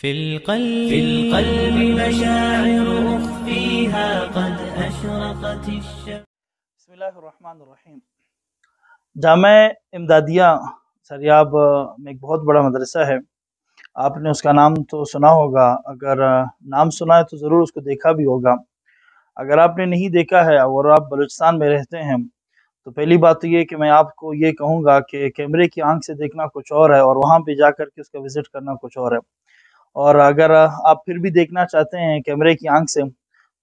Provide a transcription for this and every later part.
Fill मशाइर उख्फीहा क़द अशरक़तिश। बिस्मिल्लाहिर्रहमानिर्रहीम। जामे इमदादिया सरियाब में एक बहुत बड़ा मदरसा है। आपने उसका नाम तो सुना होगा, अगर नाम सुना है तो ज़रूर उसको देखा भी होगा। अगर आपने नहीं देखा है और आप बलूचिस्तान में रहते हैं तो पहली बात तो ये कि मैं आपको ये कहूँगा कि कैमरे की आंख से देखना कुछ और है और वहाँ पे जाकर के उसका विज़िट करना कुछ और है। और अगर आप फिर भी देखना चाहते हैं कैमरे की आंख से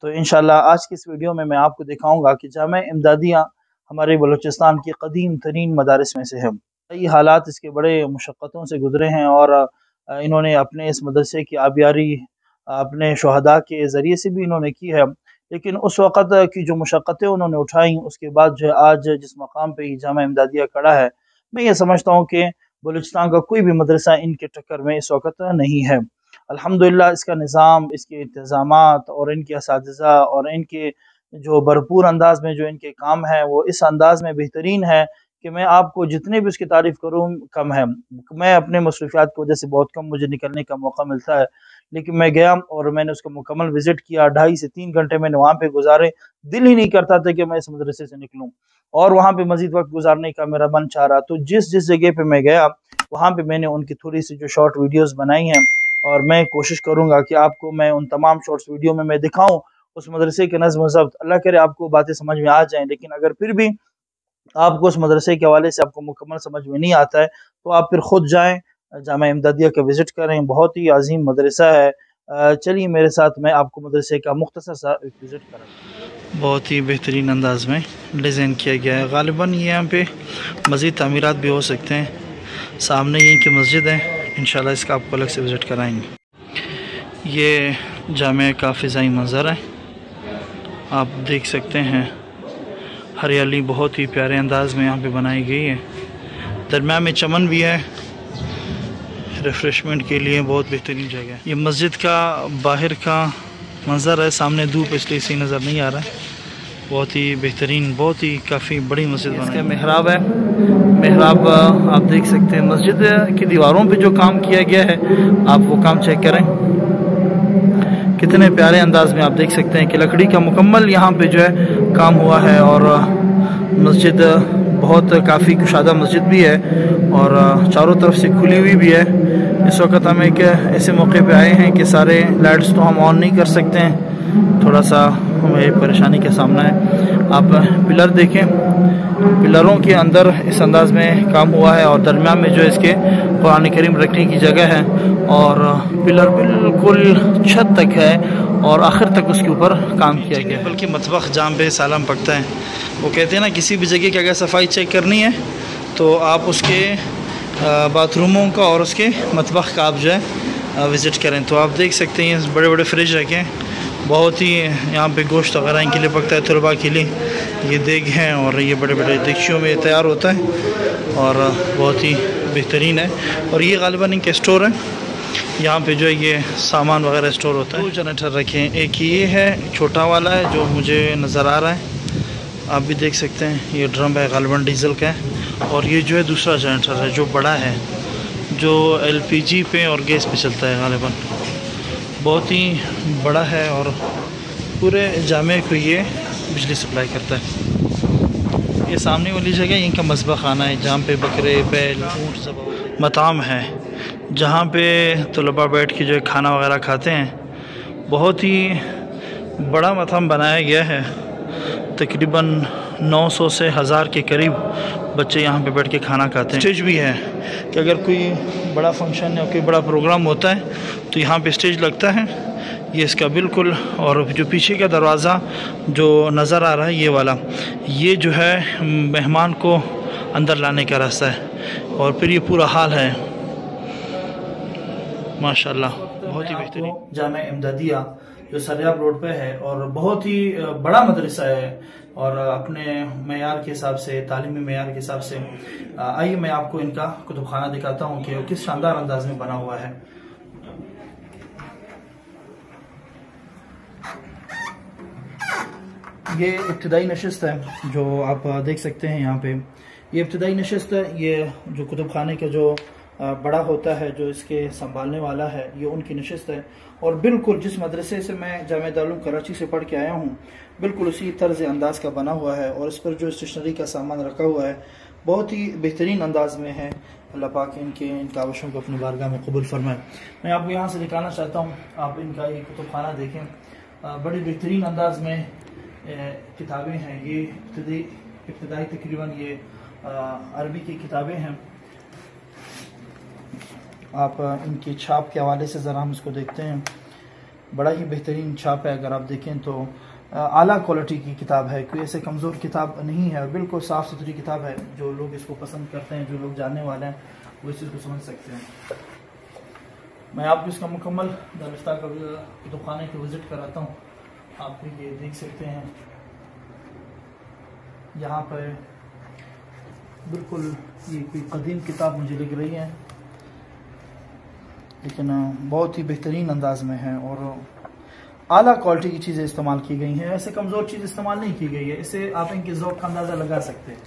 तो इंशाल्लाह आज की इस वीडियो में मैं आपको दिखाऊंगा कि जामा इमदादिया हमारे बलूचिस्तान की कदीम तरीन मदारिस में से है। कई हालात इसके बड़े मुशक्क़तों से गुजरे हैं और इन्होंने अपने इस मदरसे की आबियारी अपने शुहदा के ज़रिए से भी इन्होंने की है, लेकिन उस वक़्त की जो मुशक्क़तें उन्होंने उठाई उसके बाद जो है आज जिस मकाम पे जामा इमदादिया खड़ा है, मैं ये समझता हूँ कि बलूचिस्तान का कोई भी मदरसा इनके टक्कर में इस वक़्त नहीं है। अल्हम्दुलिल्लाह इसका निज़ाम, इसके इंतज़ामात और इनके असातिज़ा और इनके जो भरपूर अंदाज़ में जो इनके काम हैं वो इस अंदाज़ में बेहतरीन है कि मैं आपको जितने भी उसकी तारीफ़ करूँ कम है। मैं अपने मसरूफ़ियात की वजह से बहुत कम मुझे निकलने का मौका मिलता है, लेकिन मैं गया और मैंने उसका मुकम्मल विज़िट किया। 2.5 से 3 घंटे मैंने वहाँ पे गुजारे। दिल ही नहीं करता था कि मैं इस मदरसे से निकलूँ और वहाँ पे मज़ीद वक्त गुजारने का मेरा मन चाह रहा। तो जिस जगह पे मैं गया वहाँ पे मैंने उनकी थोड़ी सी जो शॉर्ट वीडियोज़ बनाई हैं और मैं कोशिश करूँगा कि आपको मैं उन तमाम शॉर्ट्स वीडियो में मैं दिखाऊँ उस मदरसे के नज़्म ज़ब्त। अल्लाह करे आपको बातें समझ में आ जाएँ, लेकिन अगर फिर भी आपको उस मदरसे के हवाले से आपको मुकम्मल समझ में नहीं आता है तो आप फिर खुद जाएँ, जामा इमदादिया का विज़िट करें। बहुत ही अज़ीम मदरसा है। चलिए मेरे साथ मैं आपको मदरसे का मुख्तसर सा एक विज़िट कराऊँ। बहुत ही बेहतरीन अंदाज में डिज़ाइन किया गया है। ग़ालिबन यहाँ पे मज़ीद तामीरात भी हो सकते हैं। सामने यहीं की मस्जिद है, इंशाल्लाह इसका आपको अलग से विज़िट कराएंगे। ये जामे का फ़िज़ाई मंज़र है, आप देख सकते हैं। हरियाली बहुत ही प्यारे अंदाज में यहाँ पे बनाई गई है। दरम्यान में चमन भी है, रिफ़्रेशमेंट के लिए बहुत बेहतरीन जगह है। ये मस्जिद का बाहर का मंज़र है, सामने धूप इसलिए सही नज़र नहीं आ रहा है। बहुत ही बेहतरीन, बहुत ही काफ़ी बड़ी मस्जिद है। इसका मेहराब है, मेहराब आप देख सकते हैं। मस्जिद की दीवारों पे जो काम किया गया है आप वो काम चेक करें, कितने प्यारे अंदाज में आप देख सकते हैं कि लकड़ी का मुकम्मल यहाँ पे जो है काम हुआ है। और मस्जिद बहुत काफ़ी कुशादा मस्जिद भी है और चारों तरफ से खुली हुई भी है। इस वक्त हम एक ऐसे मौके पे आए हैं कि सारे लाइट्स तो हम ऑन नहीं कर सकते हैं, थोड़ा सा हमें परेशानी का सामना है। आप पिलर देखें, पिलरों के अंदर इस अंदाज में काम हुआ है और दरमियान में जो इसके कुरान करीम रखने की जगह है और पिलर बिल्कुल छत तक है और आखिर तक उसके ऊपर काम किया गया है। बल्कि मतबख जहाँ पे सालन पकता है, वो कहते हैं ना किसी भी जगह की अगर सफाई चेक करनी है तो आप उसके बाथरूमों का और उसके मतबख का आप जो है विज़िट करें। तो आप देख सकते हैं बड़े बड़े फ्रिज रखे हैं, बहुत ही यहाँ पे गोश्त वगैरह के लिए पकता है, तलबा के लिए ये देग हैं और ये बड़े बड़े देगचियों में तैयार होता है और बहुत ही बेहतरीन है। और ये ग़ालिबन इनके स्टोर है, यहाँ पे जो है ये सामान वगैरह स्टोर होता है। 2 जनरेटर रखे हैं, एक ये है छोटा वाला है जो मुझे नज़र आ रहा है, आप भी देख सकते हैं। ये ड्रम है, ग़ालिबन डीज़ल का है। और ये जो है दूसरा जनरेटर है जो बड़ा है, जो LPG पे और गैस पे चलता है ग़ालिबन, बहुत ही बड़ा है और पूरे जामे को ये बिजली सप्लाई करता है। ये सामने वाली जगह इनका मज़बा खाना है जहाँ पे बकरे, बैल, ऊँट सब मताम है, जहाँ पे तलबा बैठ के जो है खाना वगैरह खाते हैं। बहुत ही बड़ा मताम बनाया गया है, तकरीबन 900 से 1000 के करीब बच्चे यहाँ पे बैठ के खाना खाते हैं। स्टेज भी है कि अगर कोई बड़ा फंक्शन या कोई बड़ा प्रोग्राम होता है तो यहाँ पे स्टेज लगता है। ये इसका बिल्कुल, और जो पीछे का दरवाज़ा जो नज़र आ रहा है ये वाला, ये जो है मेहमान को अंदर लाने का रास्ता है। और फिर ये पूरा हाल है माशाल्लाह, बहुत ही बेहतरीन। जामा इमदादिया जो सरियाब रोड पे है और बहुत ही बड़ा मदरसा है और अपने मेयार के हिसाब से, तालीमी मेयार के हिसाब से। आइए मैं आपको इनका कुतुबखाना दिखाता हूँ कि किस शानदार अंदाज में बना हुआ है। ये इब्तिदाई नशिस्त है जो आप देख सकते हैं यहाँ पे। ये इब्तिदाई नशिस्त है, ये जो कुतुबखाने का जो बड़ा होता है, जो इसके संभालने वाला है, ये उनकी नशिस्त है। और बिल्कुल जिस मदरसे से मैं जामिया दारुल उलूम कराची से पढ़ के आया हूँ, बिल्कुल उसी तर्ज अंदाज का बना हुआ है। और इस पर जो स्टेशनरी का सामान रखा हुआ है बहुत ही बेहतरीन अंदाज में है। अल्लाह पाक इन काविशों को अपनी बारगाह में कबूल फरमाए। मैं आपको यहाँ से दिखाना चाहता हूँ, आप इनका ये कुतुबखाना देखें, बड़ी बेहतरीन अंदाज में किताबें हैं। ये इब्तदाई तकरीबन ये अरबी की किताबें हैं। आप इनकी छाप के हवाले से ज़रा हम इसको देखते हैं, बड़ा ही बेहतरीन छाप है। अगर आप देखें तो आला क्वालिटी की किताब है, कोई ऐसे कमज़ोर किताब नहीं है, और बिल्कुल साफ़ सुथरी किताब है। जो लोग इसको पसंद करते हैं, जो लोग जानने वाले हैं, वो इस चीज़ को समझ सकते हैं। मैं आपको इसका मुकम्मल दारुल का कुतुबखाने की विज़िट कराता हूँ। आप ये देख सकते हैं, यहाँ पर बिल्कुल ये कोई कदीम किताब मुझे लग रही है, लेकिन बहुत ही बेहतरीन अंदाज में है और आला क्वालिटी की चीज़ें इस्तेमाल की गई हैं। ऐसे कमज़ोर चीज़ इस्तेमाल नहीं की गई है। इससे आप इनके ज़ौक़ का अंदाज़ा लगा सकते हैं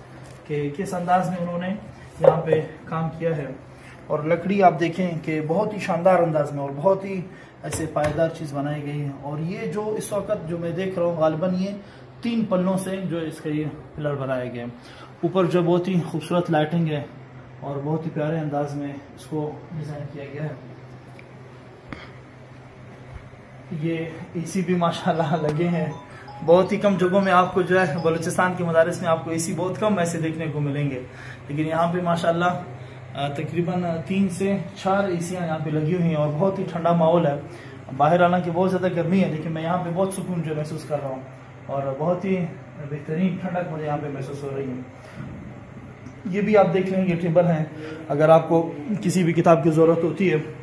कि किस अंदाज में उन्होंने यहाँ पे काम किया है। और लकड़ी आप देखें कि बहुत ही शानदार अंदाज में और बहुत ही ऐसे पायदार चीज़ बनाई गई है। और ये जो इस वक्त जो मैं देख रहा हूँ, गालिबन ये 3 पन्नों से जो इसका ये पिलर बनाए गए। ऊपर जो बहुत ही खूबसूरत लाइटिंग है और बहुत ही प्यारे अंदाज में इसको डिज़ाइन किया गया है। ये एसी भी माशाल्लाह लगे हैं। बहुत ही कम जगहों में आपको जो है बलूचिस्तान के मदारिस में आपको एसी बहुत कम ऐसे देखने को मिलेंगे, लेकिन यहाँ पे माशाल्लाह तकरीबन 3 से 4 एसियाँ यहाँ पे लगी हुई हैं और बहुत ही ठंडा माहौल है। बाहर हालांकि बहुत ज़्यादा गर्मी है, लेकिन मैं यहाँ पे बहुत सुकून जो महसूस कर रहा हूँ और बहुत ही बेहतरीन ठंडक मुझे यहाँ पे महसूस हो रही है। ये भी आप देख लें, ये टेबल है। अगर आपको किसी भी किताब की ज़रूरत होती है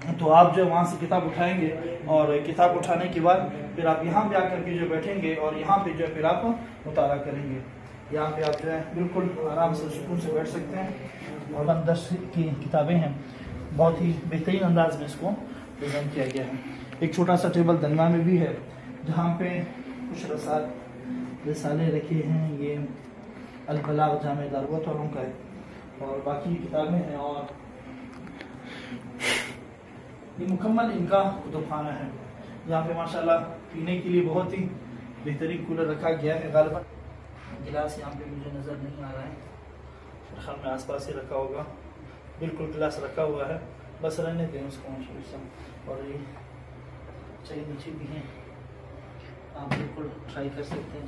तो आप जो वहाँ से किताब उठाएंगे और किताब उठाने के बाद फिर आप यहाँ पे आकर के जो बैठेंगे और यहाँ पे जो है फिर आप मुताला करेंगे। यहाँ पे आप जो है बिल्कुल आराम से सुकून से बैठ सकते हैं। और 10 की किताबें हैं, बहुत ही बेहतरीन अंदाज में इसको डिज़ाइन किया गया है। एक छोटा सा टेबल दरमियान में भी है जहाँ पे कुछ रसाले रखे हैं। ये अल-बलाग जामिया दारुल उलूम का है और बाकी किताबें हैं। और ये मुकम्मल इनका कुतुबखाना है। यहाँ पे माशाल्लाह पीने के लिए बहुत ही बेहतरीन कूलर रखा गया है। गालिबन गिलास यहाँ पे मुझे नज़र नहीं आ रहा है, ख्याल में आसपास ही रखा होगा। बिल्कुल गिलास रखा हुआ है, बस रहने दें उसको माशाल्लाह। और ये चाय नीचे भी है, आप बिल्कुल ट्राई कर सकते हैं।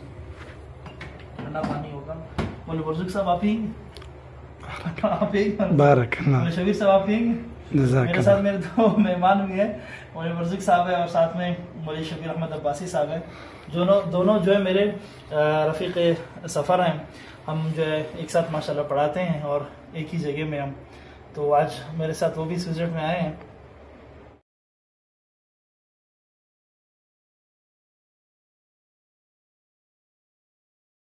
ठंडा पानी होगा। बोले बुजुर्ग साहब आप ही शबीर साहब आप ही मेरे साथ मेरे 2 मेहमान भी है, मौलवी बुजुर्ग साहब है और साथ में मौलवी शबीर अहमद अब्बासी साहब है। दोनों जो है मेरे रफ़ीक़ सफ़र हैं। हम जो है एक साथ माशाल्लाह पढ़ाते हैं और एक ही जगह में हम। तो आज मेरे साथ वो भी इस विजिट में आए हैं।